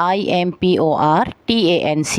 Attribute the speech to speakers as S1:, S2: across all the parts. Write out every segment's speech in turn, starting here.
S1: IMPORTANCE,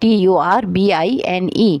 S1: TURBINE,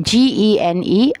S1: GENERATOR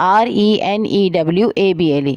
S1: RENEWABLE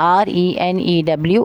S1: RENEWABLE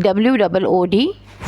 S1: WOOD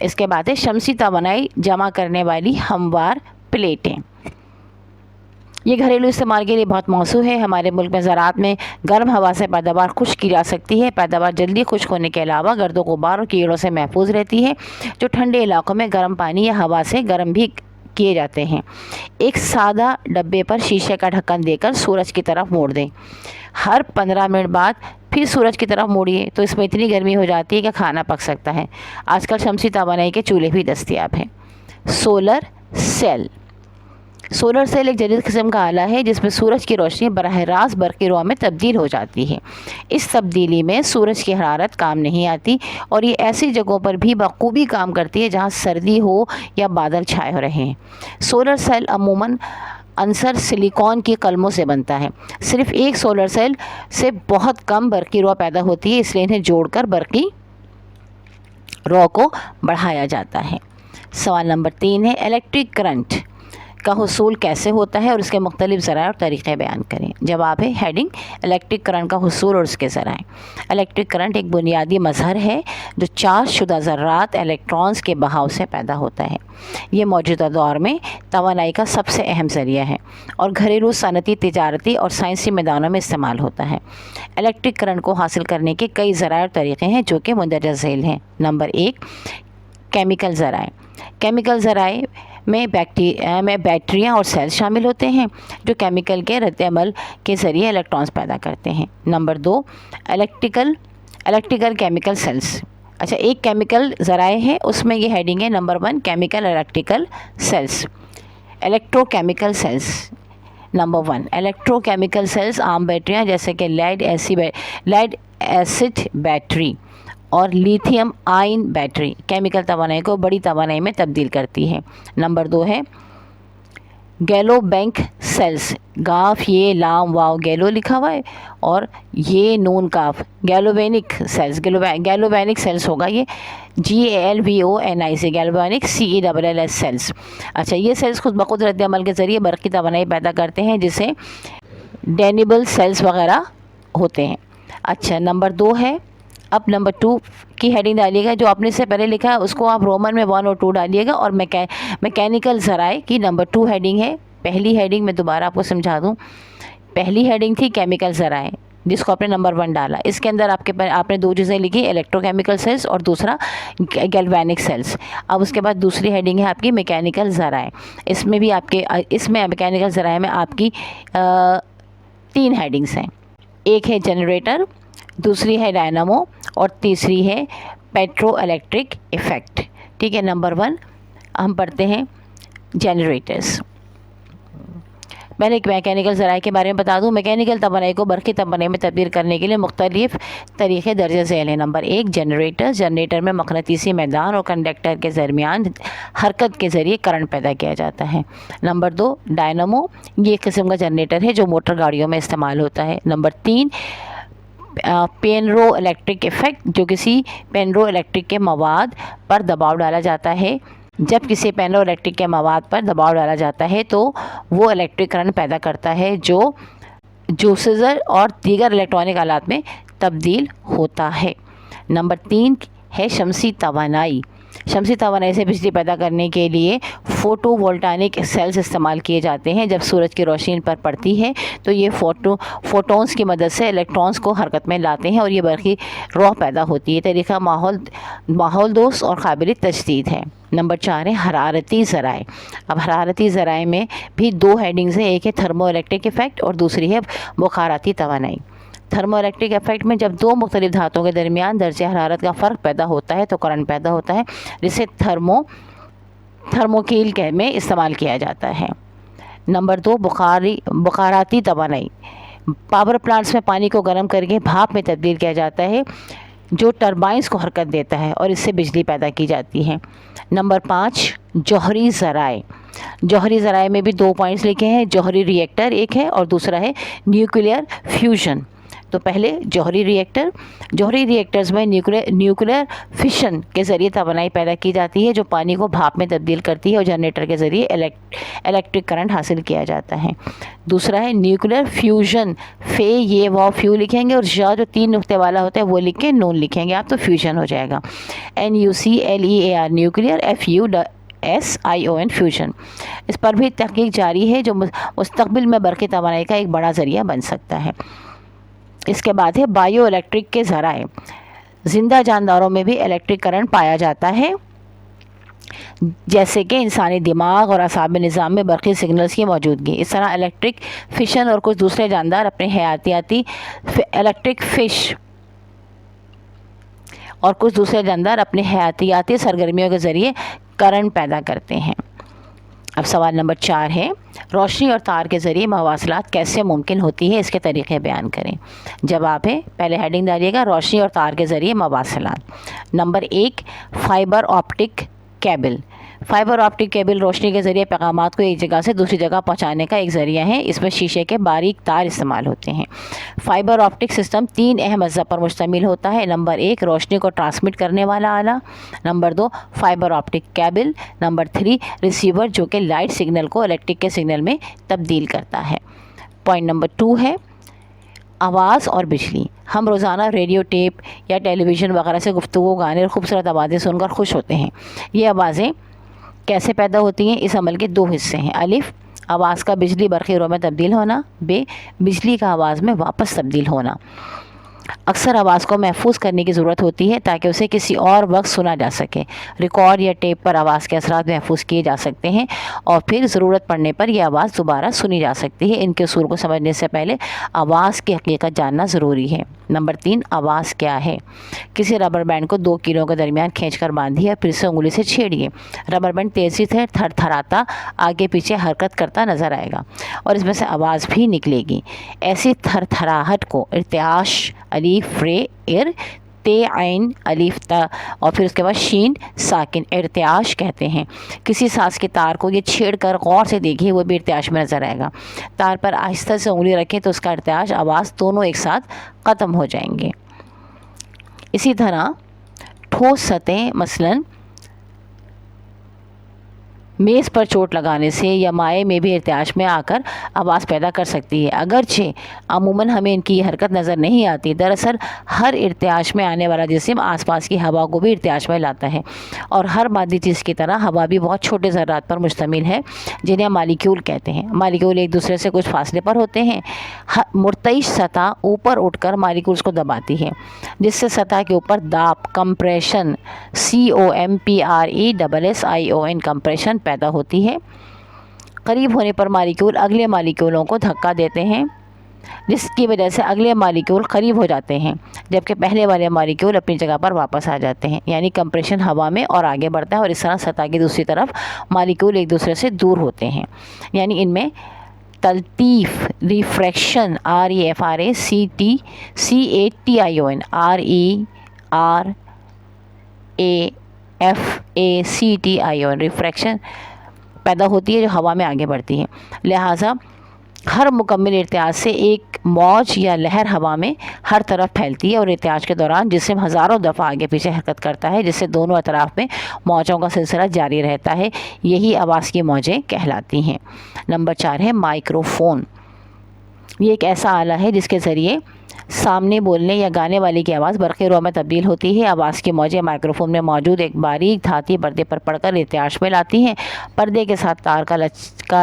S1: اس کے بعد ہے شمسی توانائی جمع کرنے والی ہموار پلیٹیں. یہ گھریلو استعمال کے لیے بہت موزوں ہے. ہمارے ملک میں زراعت میں گرم ہوا سے پیداوار خشک کی جا سکتی ہے. پیداوار جلدی خشک ہونے کے علاوہ گرد و غبار اور کیڑوں سے محفوظ رہتی ہے جو ٹھنڈے علاقوں میں گرم پانی یا ہوا سے گرم بھی کیے جاتے ہیں. ایک سادہ ڈبے پر شیشے کا ڈھکن دے کر سورج کی طرف موڑ دیں. ہر 15 منٹ بعد پھر سورج کی طرف موڑیے تو اس میں اتنی گرمی ہو جاتی ہے کہ کھانا پک سکتا ہے. آج کل شمسی توانائی کے چولہے بھی دستیاب ہیں. Solar cell. سولر سیل ایک جدید قسم کا آلہ ہے جس میں سورج کی روشنی براہ راست برقی رواں میں تبدیل ہو جاتی ہے. اس تبدیلی میں سورج کی حرارت کام نہیں آتی اور یہ ایسی جگہوں پر بھی بخوبی کام کرتی ہے جہاں سردی ہو یا بادل چھائے ہو رہے ہیں. سولر سیل عموماً عنصر سلیکون کی قلموں سے بنتا ہے. صرف ایک سولر سیل سے بہت کم برقی رواں پیدا ہوتی ہے، اس لیے انہیں جوڑ کر برقی رواں کو بڑھایا جاتا ہے. سوال نمبر 3 ہے الیکٹرک کرنٹ کا حصول کیسے ہوتا ہے اور اس کے مختلف ذرائع اور طریقے بیان کریں. جواب ہے ہیڈنگ الیکٹرک کرنٹ کا حصول اور اس کے ذرائع. الیکٹرک کرنٹ ایک بنیادی مظہر ہے جو چارج شدہ ذرات الیکٹرانز کے بہاؤ سے پیدا ہوتا ہے. یہ موجودہ دور میں توانائی کا سب سے اہم ذریعہ ہے اور گھریلو، صنعتی، تجارتی اور سائنسی میدانوں میں استعمال ہوتا ہے. الیکٹرک کرنٹ کو حاصل کرنے کے کئی ذرائع اور طریقے ہیں جو کہ مندرجہ ذیل ہیں. نمبر 1 کیمیکل ذرائع. کیمیکل ذرائع میں بیٹریاں اور سیلز شامل ہوتے ہیں جو کیمیکل کے رد عمل کے ذریعے الیکٹرانز پیدا کرتے ہیں. Number 2 electrical chemical cells. اچھا، ایک کیمیکل ذرائع ہے، اس میں یہ ہیڈنگ ہے. Number 1 chemical electrical cells. Electro chemical cells. Number 1 electro chemical cells عام بیٹریاں جیسے کہ لیڈ ایسڈ بیٹری اور لیتھیم آئن بیٹری کیمیکل توانائی کو بڑی توانائی میں تبدیل کرتی ہے. نمبر 2 ہے گیلو بینک سیلز. گاف یہ لام واو گیلو لکھا ہوا ہے اور یہ نون کاف گیلووینک سیلز. گیلووینک سیلز ہوگا یہ GALVONIC سے گیلووینک CELLS سیلز. اچھا، یہ سیلز خود بخود رد عمل کے ذریعے برقی توانائی پیدا کرتے ہیں جسے ڈینیبل سیلز وغیرہ ہوتے ہیں. اچھا، نمبر 2 ہے. اب نمبر 2 کی ہیڈنگ ڈالیے گا. جو آپ نے سے پہلے لکھا ہے اس کو آپ رومن میں 1 اور 2 ڈالیے گا اور میکینیکل ذرائع کی نمبر 2 ہیڈنگ ہے. پہلی ہیڈنگ میں دوبارہ آپ کو سمجھا دوں. پہلی ہیڈنگ تھی کیمیکل ذرائع جس کو آپ نے نمبر 1 ڈالا. اس کے اندر آپ نے 2 چیزیں لکھی، الیکٹرو کیمیکل سیلز اور دوسرا گیلوینک سیلز. اب اس کے بعد دوسری ہیڈنگ ہے آپ کی میکینیکل ذرائع. اس میں میکینیکل ذرائع میں آپ کی 3 ہیڈنگز ہیں. ایک ہے جنریٹر، دوسری ہے ڈائنامو اور تیسری ہے پیٹرو الیکٹرک ایفیکٹ. ٹھیک ہے. نمبر 1 ہم پڑھتے ہیں جنریٹرز. پہلے میکینیکل ذرائع کے بارے میں بتا دوں. میکینیکل توانائی کو برقی توانائی میں تبدیل کرنے کے لیے مختلف طریقے درج ذیل ہیں. Number 1 generator. جنریٹر میں مقناطیسی میدان اور کنڈکٹر کے درمیان حرکت کے ذریعے کرنٹ پیدا کیا جاتا ہے. نمبر 2 ڈائنامو. یہ ایک قسم کا جنریٹر ہے جو موٹر گاڑیوں میں استعمال ہوتا ہے. نمبر 3 پینرو الیکٹرک ایفیکٹ. جو کسی پینرو الیکٹرک کے مواد پر دباؤ ڈالا جاتا ہے. جب کسی پینرو الیکٹرک کے مواد پر دباؤ ڈالا جاتا ہے تو وہ الیکٹرک کرنٹ پیدا کرتا ہے جو جوسر اور دیگر الیکٹرانک آلات میں تبدیل ہوتا ہے. نمبر 3 ہے شمسی توانائی. شمسی توانائی سے بجلی پیدا کرنے کے لیے فوٹو وولٹانک سیلز استعمال کیے جاتے ہیں. جب سورج کی روشنی ان پر پڑتی ہے تو یہ فوٹونز کی مدد سے الیکٹرانز کو حرکت میں لاتے ہیں اور یہ برقی رواں پیدا ہوتی ہے. طریقہ ماحول دوست اور قابل تجدید ہے. نمبر 4 ہے حرارتی ذرائع. اب حرارتی ذرائع میں بھی 2 ہیڈنگز ہیں. ایک ہے تھرمو الیکٹرک ایفیکٹ اور دوسری ہے بخاراتی توانائی. تھرمو الیکٹرک ایفیکٹ میں جب 2 مختلف دھاتوں کے درمیان درجہ حرارت کا فرق پیدا ہوتا ہے تو کرنٹ پیدا ہوتا ہے جسے تھرموکیل میں استعمال کیا جاتا ہے. نمبر 2 بخاراتی توانائی. پاور پلانٹس میں پانی کو گرم کر کے بھاپ میں تبدیل کیا جاتا ہے جو ٹربائنز کو حرکت دیتا ہے اور اس سے بجلی پیدا کی جاتی ہے. نمبر 5 جوہری ذرائع. جوہری ذرائع میں بھی 2 پوائنٹس لکھے ہیں. جوہری ری ایکٹر ایک ہے اور دوسرا ہے نیوکلیئر فیوژن. تو پہلے جوہری ریئیکٹرز میں نیوکلیر فشن کے ذریعے توانائی پیدا کی جاتی ہے جو پانی کو بھاپ میں تبدیل کرتی ہے اور جنریٹر کے ذریعے الیکٹرک کرنٹ حاصل کیا جاتا ہے. دوسرا ہے نیوکلیر فیوژن. یہ واو فیو لکھیں گے اور جو 3 نقطے والا ہوتا ہے وہ لکھ کے نون لکھیں گے آپ تو فیوژن ہو جائے گا. NUCLEAR nuclear. FUSION fusion. اس پر بھی تحقیق جاری ہے جو مستقبل میں برقی توانائی کا ایک بڑا ذریعہ بن سکتا ہے. اس کے بعد ہے بایو الیکٹرک کے ذرائع. زندہ جانداروں میں بھی الیکٹرک کرنٹ پایا جاتا ہے جیسے کہ انسانی دماغ اور اعصابی نظام میں برقی سگنلز کی موجودگی. اس طرح الیکٹرک فشن اور کچھ دوسرے جاندار اپنے حیاتیاتی سرگرمیوں کے ذریعے کرنٹ پیدا کرتے ہیں. اب سوال نمبر 4 ہے روشنی اور تار کے ذریعے مواصلات کیسے ممکن ہوتی ہے, اس کے طریقے بیان کریں. جواب ہے, پہلے ہیڈنگ ڈالیے گا روشنی اور تار کے ذریعے مواصلات. Number 1 fibre optic cable. Fibre optic cable روشنی کے ذریعے پیغامات کو ایک جگہ سے دوسری جگہ پہنچانے کا ایک ذریعہ ہے. اس میں شیشے کے باریک تار استعمال ہوتے ہیں. فائبر آپٹک سسٹم 3 اہم اجزاء پر مشتمل ہوتا ہے. نمبر 1 روشنی کو ٹرانسمٹ کرنے والا آلہ. Number 2 fibre optic cable. Number 3 receiver جو کہ لائٹ سگنل کو الیکٹرک کے سگنل میں تبدیل کرتا ہے. پوائنٹ نمبر 2 ہے آواز اور بجلی. ہم روزانہ ریڈیو ٹیپ یا ٹیلی ویژن وغیرہ سے گفتگو, گانے اور خوبصورت آوازیں سن کر خوش ہوتے ہیں. یہ آوازیں کیسے پیدا ہوتی ہیں؟ اس عمل کے 2 حصے ہیں. الف آواز کا بجلی برقی میں تبدیل ہونا. ب بجلی کا آواز میں واپس تبدیل ہونا. اکثر آواز کو محفوظ کرنے کی ضرورت ہوتی ہے تاکہ اسے کسی اور وقت سنا جا سکے. ریکارڈ یا ٹیپ پر آواز کے اثرات محفوظ کیے جا سکتے ہیں اور پھر ضرورت پڑنے پر یہ آواز دوبارہ سنی جا سکتی ہے. ان کے اصول کو سمجھنے سے پہلے آواز کی حقیقت جاننا ضروری ہے. نمبر 3 آواز کیا ہے؟ کسی ربر بینڈ کو 2 کیلوں کے درمیان کھینچ کر باندھیے اور پھر سے انگلی سے چھیڑیے. ربر بینڈ تیزی سے تھر تھراتا آگے پیچھے حرکت کرتا نظر آئے گا اور اس میں سے آواز بھی نکلے گی. ایسی تھر تھراہٹ کو ارتعاش الف رے ار تے عین الف تا اور پھر اس کے بعد شین ساکن ارتعاش کہتے ہیں. کسی ساز کے تار کو یہ چھیڑ کر غور سے دیکھیے, وہ بھی ارتعاش میں نظر آئے گا. تار پر آہستہ سے انگلی رکھیں تو اس کا ارتعاش آواز دونوں ایک ساتھ ختم ہو جائیں گے. اسی طرح ٹھوس سطح مثلاً میز پر چوٹ لگانے سے یا مائع میں بھی ارتعاش میں آ کر آواز پیدا کر سکتی ہے. اگرچہ عموماً ہمیں ان کی یہ حرکت نظر نہیں آتی. دراصل ہر ارتعاش میں آنے والا جسم آس پاس کی ہوا کو بھی ارتعاش میں لاتا ہے اور ہر مادی چیز کی طرح ہوا بھی بہت چھوٹے ذرات پر مشتمل ہے جنہیں مالیکیول کہتے ہیں. مالیکیول ایک دوسرے سے کچھ فاصلے پر ہوتے ہیں. مرتعش سطح اوپر اٹھ کر مالیکیولز کو دباتی ہے جس سے سطح کے اوپر داپ کمپریشن COMPRESSION کمپریشن پیدا ہوتی ہے. قریب ہونے پر مالیکیول اگلے مالیکیولوں کو دھکا دیتے ہیں جس کی وجہ سے اگلے مالیکیول قریب ہو جاتے ہیں جبکہ پہلے والے مالیکیول اپنی جگہ پر واپس آ جاتے ہیں. یعنی کمپریشن ہوا میں اور آگے بڑھتا ہے اور اس طرح سطح کی دوسری طرف مالیکیول ایک دوسرے سے دور ہوتے ہیں. یعنی ان میں تلطیف ریفریکشن REFRACTION ریفریکشن پیدا ہوتی ہے جو ہوا میں آگے بڑھتی ہے. لہٰذا ہر مکمل ارتعاش سے ایک موج یا لہر ہوا میں ہر طرف پھیلتی ہے اور ارتعاش کے دوران جسم ہزاروں دفعہ آگے پیچھے حرکت کرتا ہے جس سے دونوں اطراف میں موجوں کا سلسلہ جاری رہتا ہے. یہی آواز کی موجیں کہلاتی ہیں. نمبر 4 ہے مائکرو فون. یہ ایک ایسا آلہ ہے جس کے ذریعے سامنے بولنے یا گانے والے کی آواز برقی رو میں تبدیل ہوتی ہے. آواز کی موجیں مائکرو فون میں موجود ایک باریک دھاتی پردے پر پڑ کر ارتعاش میں لاتی ہیں. پردے کے ساتھ تار کا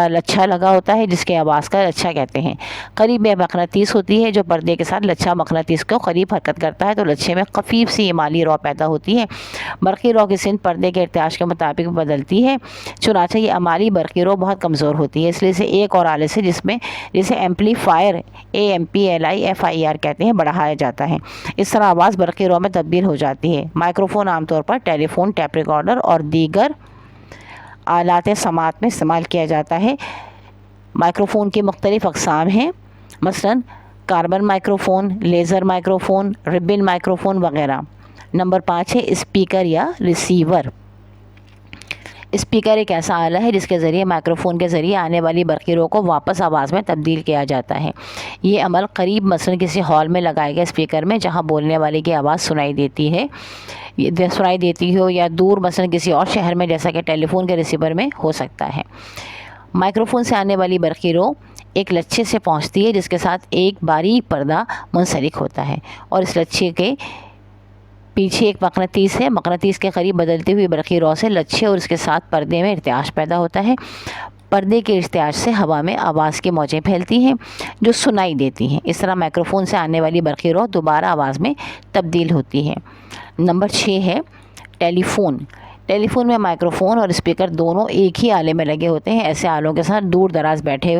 S1: لچھا لگا ہوتا ہے جس کے آواز کا لچھا کہتے ہیں. قریب میں مقناطیس ہوتی ہے جو پردے کے ساتھ لچھا مقناطیس کو قریب حرکت کرتا ہے تو لچھے میں خفیف سی اعمالی رو پیدا ہوتی ہے. برقی رو کی سمت پردے کے ارتعاش کے مطابق بدلتی ہے. چنانچہ یہ اعمالی برقی رو بہت کمزور ہوتی ہے, اس لیے اسے ایک اور آلے سے جسے ایمپلیفائر AMPLIFIER کہتے ہیں بڑھایا جاتا ہے. اس طرح آواز برقی رو میں تبدیل ہو جاتی ہے. مائکرو فون عام طور پر ٹیلی فون, ٹیپ ریکارڈر اور دیگر آلات سماعت میں استعمال کیا جاتا ہے. مائکرو فون کی مختلف اقسام ہیں مثلاً carbon microphone, laser microphone, ribbon microphone وغیرہ. نمبر 5 ہے اسپیکر یا ریسیور. اسپیکر ایک ایسا آلہ ہے جس کے ذریعے مائکروفون کے ذریعے آنے والی برقی رو کو واپس آواز میں تبدیل کیا جاتا ہے۔ یہ عمل قریب مثلاً کسی ہال میں لگائے گئے اسپیکر میں جہاں بولنے والے کی آواز سنائی دیتی ہو یا دور مثلاً کسی اور شہر میں جیسا کہ ٹیلی فون کے ریسیور میں ہو سکتا ہے۔ مائکروفون سے آنے والی برقی رو ایک لچھے سے پہنچتی ہے جس کے ساتھ ایک باریک پردہ منسلک ہوتا ہے اور اس لچھے کے پیچھے ایک مقناطیس ہے۔ مقناطیس کے قریب بدلتی ہوئی برقی رو سے لچھے اور اس کے ساتھ پردے میں ارتعاش پیدا ہوتا ہے۔ پردے کے ارتعاش سے ہوا میں آواز کی موجیں پھیلتی ہیں جو سنائی دیتی ہیں۔ اس طرح مائکروفون سے آنے والی برقی رو دوبارہ آواز میں تبدیل ہوتی ہے۔ نمبر 6 ہے ٹیلی فون۔ ٹیلی فون میں مائکروفون اور اسپیکر دونوں ایک ہی آلے میں لگے ہوتے ہیں۔ ایسے آلوں کے ساتھ دور دراز بیٹھے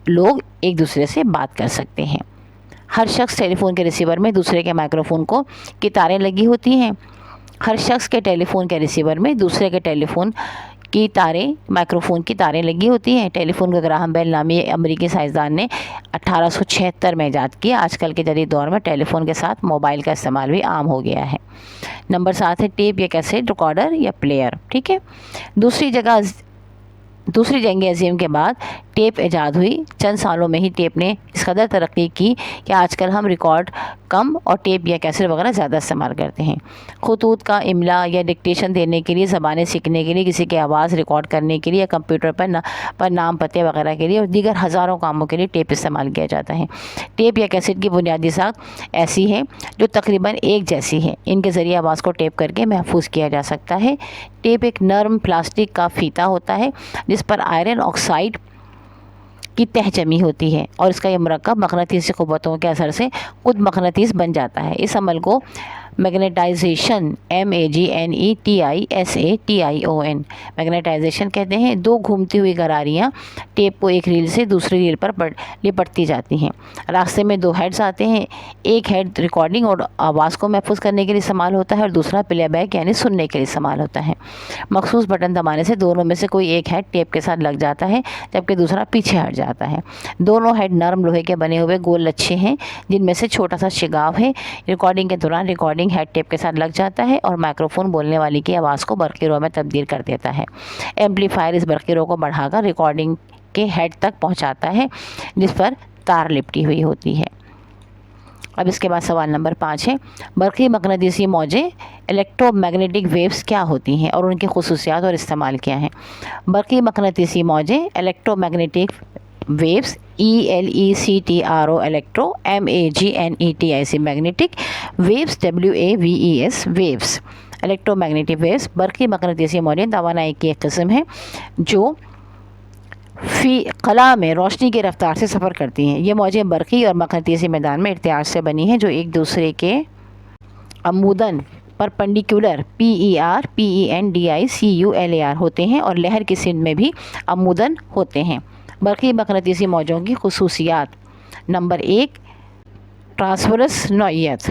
S1: لوگ ایک دوسرے سے بات کر سکتے ہیں۔ ہر شخص ٹیلی فون کے ریسیور میں دوسرے کے مائکروفون کی تاریں لگی ہوتی ہیں۔ ہر شخص کے ٹیلی فون کے ریسیور میں دوسرے کے مائکروفون کی تاریں لگی ہوتی ہیں۔ ٹیلی فون کو گراہم بیل نامی امریکی سائنسدان نے 1876 میں ایجاد کیا۔ آج کل کے جدید دور میں ٹیلی فون کے ساتھ موبائل کا استعمال بھی عام ہو گیا ہے۔ نمبر 7 ہے ٹیپ یا کیسٹ ریکارڈر یا پلیئر۔ ٹھیک ہے، دوسری جنگ عظیم کے بعد ٹیپ ایجاد ہوئی۔ چند سالوں میں ہی ٹیپ نے اس قدر ترقی کی کہ آج کل ہم ریکارڈ کم اور ٹیپ یا کیسٹ وغیرہ زیادہ استعمال کرتے ہیں۔ خطوط کا املا یا ڈکٹیشن دینے کے لیے، زبانیں سیکھنے کے لیے، کسی کی آواز ریکارڈ کرنے کے لیے یا کمپیوٹر پر نام پتے وغیرہ کے لیے اور دیگر ہزاروں کاموں کے لیے ٹیپ استعمال کیا جاتا ہے۔ ٹیپ یا کیسٹ کی بنیادی ساخت ایسی ہے جو تقریباً ایک جیسی ہے۔ ان کے ذریعے آواز کو ٹیپ کر کے محفوظ کیا جا سکتا ہے۔ ٹیپ ایک نرم پلاسٹک کا فیتا ہوتا ہے جس پر آئرن آکسائڈ کی تہ جمی ہوتی ہے اور اس کا یہ مرکب مقناطیسی قوتوں کے اثر سے خود مقناطیس بن جاتا ہے۔ اس عمل کو میگنیٹائزیشن MEGNETIZATION میگنیٹائزیشن کہتے ہیں۔ دو گھومتی ہوئی گراریاں ٹیپ کو ایک ریل سے دوسری ریل پر لپٹتی جاتی ہیں۔ راستے میں 2 ہیڈز آتے ہیں۔ ایک ہیڈ ریکارڈنگ اور آواز کو محفوظ کرنے کے لیے استعمال ہوتا ہے اور دوسرا پلے بیک یعنی سننے کے لیے استعمال ہوتا ہے۔ مخصوص بٹن دبانے سے دونوں میں سے کوئی ایک ہیڈ ٹیپ کے ساتھ لگ جاتا ہے جبکہ دوسرا پیچھے ہٹ جاتا ہے۔ دونوں ہیڈ نرم لوہے کے بنے ہوئے گول لچھے ہیں جن میں سے چھوٹا سا شگاف ہے۔ ریکارڈنگ کے دوران ریکارڈنگ ہیڈ ٹیپ کے ساتھ لگ جاتا ہے اور مائکروفون بولنے والی کی آواز کو برقی رو میں تبدیل کر دیتا ہے۔ ایمپلیفائر اس برقی رو کو بڑھا کر ریکارڈنگ کے ہیڈ تک پہنچاتا ہے جس پر تار لپٹی ہوئی ہوتی ہے۔ اب اس کے بعد سوال نمبر 5 ہے برقی مقناطیسی موجیں الیکٹرو میگنیٹک ویوز کیا ہوتی ہیں اور ان کی خصوصیات اور استعمال کیا ہیں؟ برقی مقناطیسی موجیں electro magnetic waves ELECTRO electro MAGNETIC magnetic waves WAVES waves electro magnetic waves برقی مقناطیسی موجیں توانائی کی ایک قسم ہے جو فی خلا میں روشنی کی رفتار سے سفر کرتی ہیں۔ یہ موجیں برقی اور مقناطیسی میدان میں ارتعاش سے بنی ہیں جو ایک دوسرے کے عموداً پرپنڈیکولر PERPENDICULAR ہوتے ہیں اور لہر کی سمت میں بھی عموداً ہوتے ہیں۔ برقی مقناطیسی موجوں کی خصوصیات: نمبر 1 ٹرانسورس نوعیت۔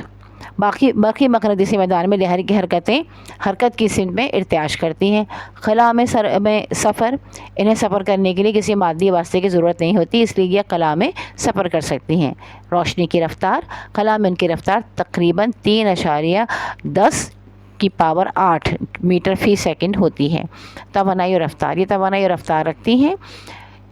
S1: برقی مقناطیسی میدان میں لہر کی حرکت کی سمت میں ارتعاش کرتی ہیں۔ خلا میں انہیں سفر کرنے کے لیے کسی مادی واسطے کی ضرورت نہیں ہوتی، اس لیے یہ خلا میں سفر کر سکتی ہیں۔ روشنی کی رفتار: خلا میں ان کی رفتار تقریباً 3.10⁸ میٹر فی سیکنڈ ہوتی ہے۔ توانائی اور رفتار: یہ توانائی اور رفتار رکھتی ہیں۔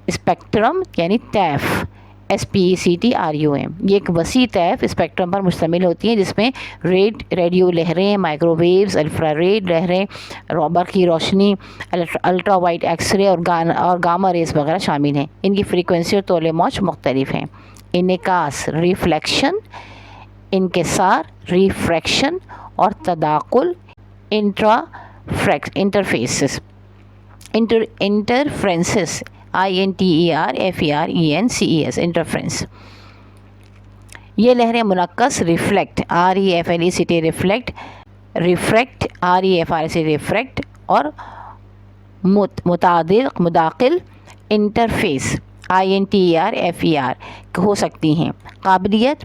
S1: اسپیکٹرم یعنی طیف SPECTRUM یہ ایک وسیع طیف اسپیکٹرم پر مشتمل ہوتی ہے جس میں ریڈیو لہریں، مائکرو ویوز، انفرا ریڈ لہریں، برقی روشنی، الٹرا وائٹ ایکس رے اور گاما ریز وغیرہ شامل ہیں۔ ان کی فریکوینسی اور طول موج مختلف ہیں۔ انعکاس ریفلیکشن، انکسار ریفریکشن اور تداخل انٹرفیرنس INTERFERENCES انٹرفرنس۔ یہ لہریں منعکس ریفلیکٹ REFLECT ریفریکٹ REFREC ریفریکٹ اور مداخل انٹرفیس INTERFER ہو سکتی ہیں۔ قابلیت: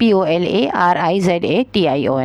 S1: POLARIZATION,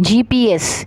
S1: GPS